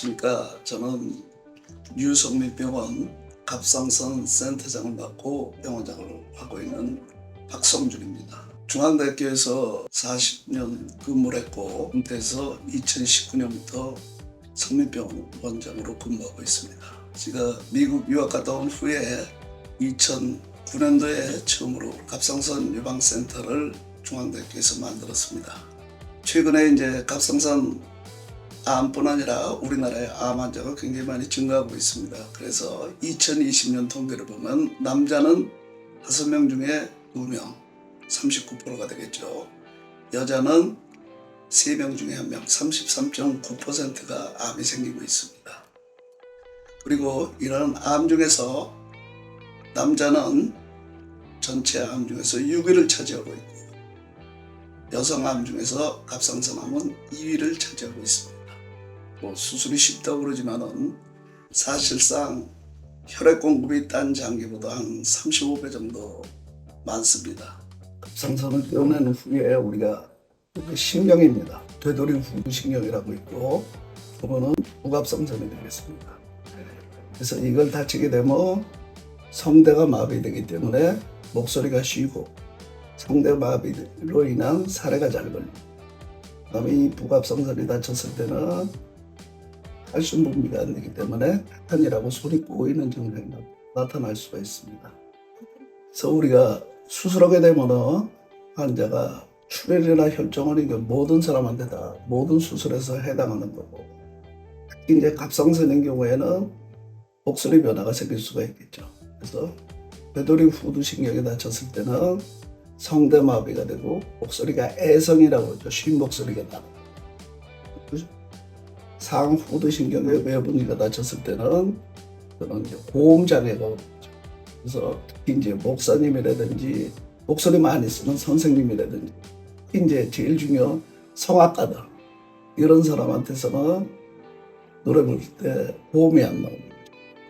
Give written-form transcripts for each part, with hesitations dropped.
안녕하십니까. 저는 유성민병원 갑상선 센터장을 맡고 병원장을 하고 있는 박성준입니다. 중앙대학교에서 40년 근무를 했고 은퇴해서 2019년부터 성민병원 원장으로 근무하고 있습니다. 제가 미국 유학 갔다 온 후에 2009년도에 처음으로 갑상선 예방센터를 중앙대학교에서 만들었습니다. 최근에 이제 갑상선 암뿐 아니라 우리나라의 암 환자가 굉장히 많이 증가하고 있습니다. 그래서 2020년 통계를 보면 남자는 5명 중에 2명, 39%가 되겠죠. 여자는 3명 중에 1명, 33.9%가 암이 생기고 있습니다. 그리고 이런 암 중에서 남자는 전체 암 중에서 6위를 차지하고 있고 여성 암 중에서 갑상선 암은 2위를 차지하고 있습니다. 수술이 쉽다고 그러지만은 사실상 혈액 공급이 딴 장기보다 한 35배 정도 많습니다. 갑상선을 떼어낸 후에 우리가 신경입니다. 되돌이 후두신경이라고 있고 그거는 부갑상선이 되겠습니다. 그래서 이걸 다치게 되면 성대가 마비되기 때문에 목소리가 쉬고 성대 마비로 인한 사례가 잘 걸립니다. 그다음에 이 부갑상선이 다쳤을 때는 칼슘 분비가 안 되기 때문에 패턴이라고 손이 꼬이는 증상이 나타날 수가 있습니다. 그래서 우리가 수술하게 되면 환자가 출혈이나 혈종은 이게 모든 사람한테 다 모든 수술에서 해당하는 거고 특히 이제 갑상선인 경우에는 목소리 변화가 생길 수가 있겠죠. 그래서 되돌이 후두신경이 다쳤을 때는 성대 마비가 되고 목소리가 애성이라고 하죠. 쉰 목소리가 나고 상후두신경의 외분기가 다쳤을 때는 그런 고음 장애가 오죠. 그래서 특히 이제 목사님이라든지 목소리 많이 쓰는 선생님이라든지 이제 제일 중요한 성악가들 이런 사람한테서는 노래 부를 때 고음이 안 나옵니다.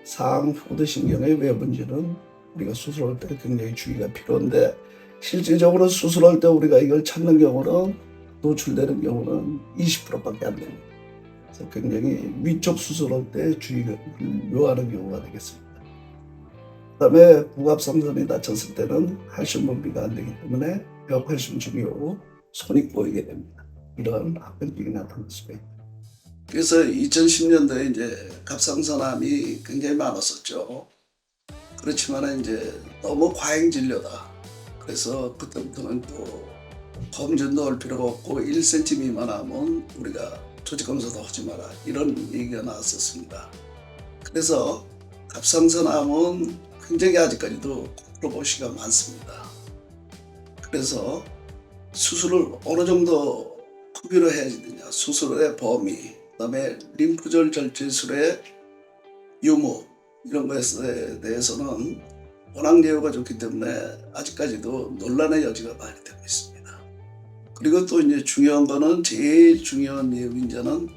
상후두신경의 외분지는 우리가 수술할 때 굉장히 주의가 필요한데 실질적으로 수술할 때 우리가 이걸 찾는 경우는 노출되는 경우는 20%밖에 안 됩니다. 그래서 굉장히 위쪽 수술할 때 주의를 요하는 경우가 되겠습니다. 그다음에 부갑상선이 다쳤을 때는 칼슘 분비가 안 되기 때문에 벽칼슘 증후로 손이 꼬이게 됩니다. 이런 합병증이 나타날 수가 있습니다. 그래서 2010년도에 이제 갑상선암이 굉장히 많았었죠. 그렇지만 이제 너무 과잉 진료다. 그래서 그때부터는 또 검진도 할 필요가 없고 1cm 미만하면 우리가 조직검사도 하지 마라 이런 얘기가 나왔었습니다. 그래서 갑상선암은 굉장히 아직까지도 컨트로버시가 많습니다. 그래서 수술을 어느 정도 크기로 해야 되냐, 수술의 범위, 그다음에 림프절 절제술의 유무 이런 것에 대해서는 워낙 예후가 좋기 때문에 아직까지도 논란의 여지가 많이 되고 있습니다. 그리고 또 이제 중요한 거는 제일 중요한 예후인자는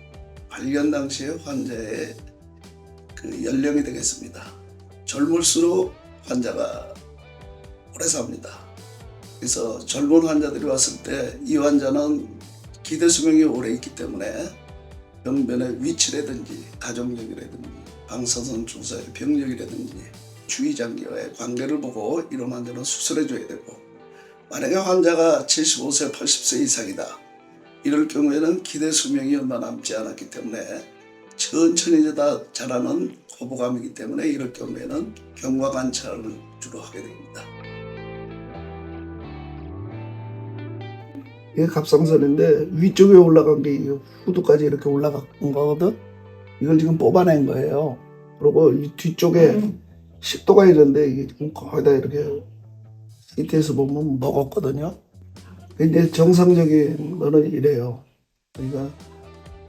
발견 당시의 환자의 그 연령이 되겠습니다. 젊을수록 환자가 오래 삽니다. 그래서 젊은 환자들이 왔을 때 이 환자는 기대 수명이 오래 있기 때문에 병변의 위치라든지 가족력이라든지 방사선 주사의 병력이라든지 주위 장기와의 관계를 보고 이런 환자는 수술해줘야 되고 만약에 환자가 75세, 80세 이상이다. 이럴 경우에는 기대 수명이 얼마 남지 않았기 때문에 천천히 자라는 거부감이기 때문에 이럴 경우에는 경과 관찰을 주로 하게 됩니다. 이게 갑상선인데 위쪽에 올라간 게 후두까지 이렇게 올라간 거거든. 이걸 지금 뽑아낸 거예요. 그리고 이 뒤쪽에 식도가 있는데 이게 지금 거의 다 이렇게 밑에서 보면 먹었거든요. 근데 정상적인 거는 이래요. 그러니까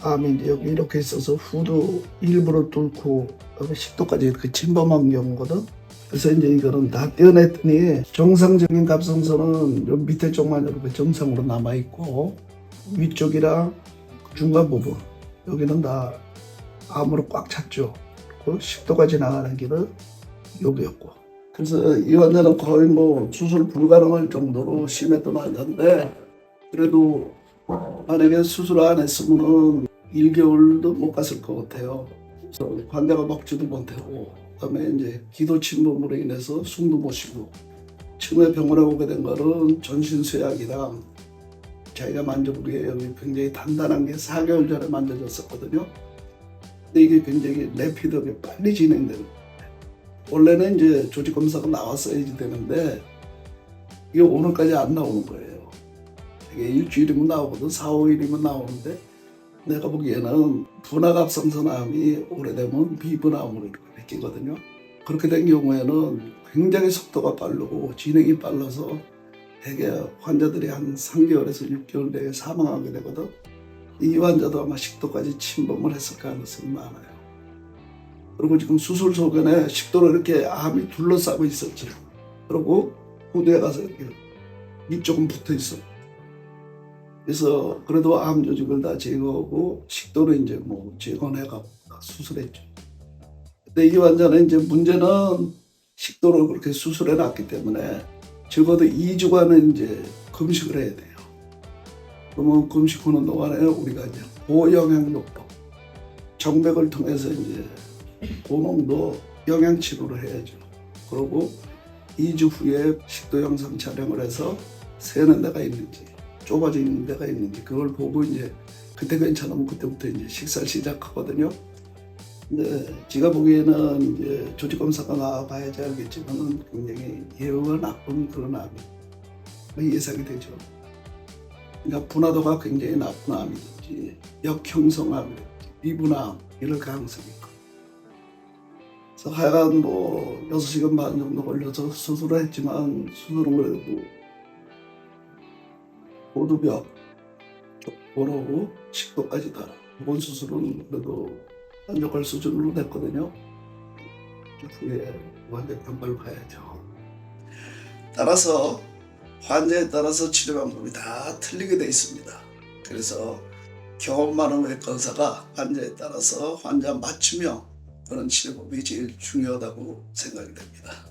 암이 이제 여기 이렇게 있어서 후두 일부를 뚫고 식도까지 이렇게 침범한 경우거든. 그래서 이제 이거는 다 떼어냈더니 정상적인 갑상선은 요 밑에 쪽만 이렇게 정상으로 남아 있고 위쪽이랑 중간 부분 여기는 다 암으로 꽉 찼죠. 그리고 식도까지 나가는 길은 여기였고. 그래서 이 환자는 거의 수술 불가능할 정도로 심했던 환자인데 그래도 만약에 수술 안 했으면 1개월도 못 갔을 것 같아요. 그래서 환자가 먹지도 못하고, 그다음에 이제 기도 침범으로 인해서 숨도 못 쉬고, 처음에 병원에 오게 된 거는 전신쇠약이랑 자기가 만져보기에 여기 굉장히 단단한 게 4개월 전에 만져졌었거든요. 근데 이게 굉장히 레피드하게 빨리 진행되는 거예요. 원래는 이제 조직 검사가 나왔어야지 되는데 이게 오늘까지 안 나오는 거예요. 이게 일주일이면 나오거든, 4, 5일이면 나오는데 내가 보기에는 분화갑상선암이 오래되면 비분암으로 이렇게 바뀌거든요. 그렇게 된 경우에는 굉장히 속도가 빠르고 진행이 빨라서 대개 환자들이 한 3개월에서 6개월 내에 사망하게 되거든. 이 환자도 아마 식도까지 침범을 했을 가능성이 많아요. 그리고 지금 수술 소견에 식도를 이렇게 암이 둘러싸고 있었죠. 그리고 후두에 가서 이렇게 입 조금 붙어 있어. 그래서 그래도 암 조직을 다 제거하고 식도를 이제 뭐 재건해가고 수술했죠. 근데 이 환자는 이제 문제는 식도를 그렇게 수술해 놨기 때문에 적어도 2주간은 이제 금식을 해야 돼요. 그러면 금식하는 동안에 우리가 이제 고영양요법, 정맥을 통해서 이제 고농도 영양 치료를 해야죠. 그리고 2주 후에 식도 영상 촬영을 해서 새는 데가 있는지 좁아진 데가 있는지 그걸 보고 이제 그때 괜찮으면 그때부터 이제 식사를 시작하거든요. 근데 제가 보기에는 이제 조직 검사가 나와봐야지 알겠지만 굉장히 예후가 나쁜 그런 암이 예상이 되죠. 그러니까 분화도가 굉장히 나쁜 암이든지 역형성암이든지 미분암 이럴 가능성이 있고. 그래서 하여간 뭐 6시간 반 정도 걸려서 수술을 했지만 수술은 그래도 고두벽, 족보로 식도까지 다. 이번 수술은 그래도 만족할 수준으로 됐거든요. 후에 완전 병벌 가야죠. 따라서 환자에 따라서 치료 방법이 다 틀리게 돼 있습니다. 그래서 경험 많은 외과 의사가 환자에 따라서 환자 맞춤형 그런 치료법이 제일 중요하다고 생각이 됩니다.